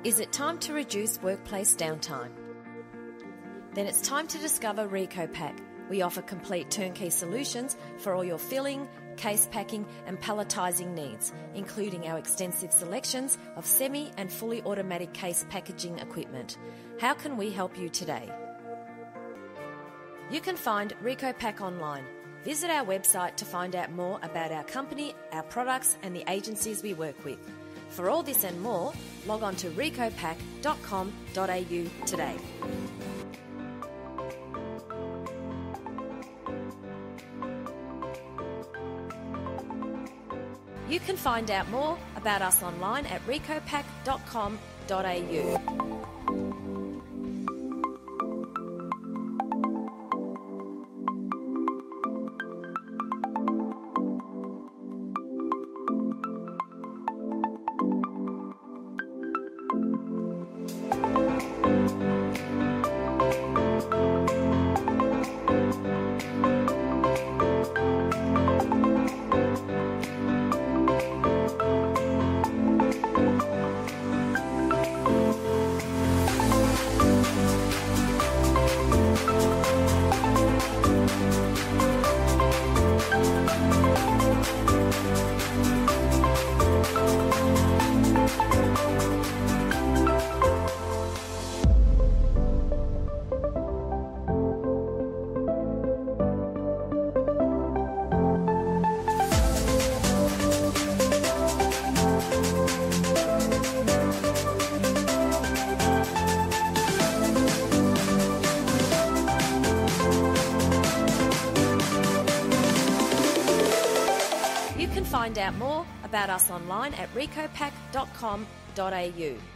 Is it time to reduce workplace downtime? Then it's time to discover RECOPAK. We offer complete turnkey solutions for all your filling, case packing and palletising needs, including our extensive selections of semi and fully automatic case packaging equipment. How can we help you today? You can find RECOPAK online. Visit our website to find out more about our company, our products and the agencies we work with. For all this and more, log on to recopak.com.au today. You can find out more about us online at recopak.com.au. Find out more about us online at recopak.com.au.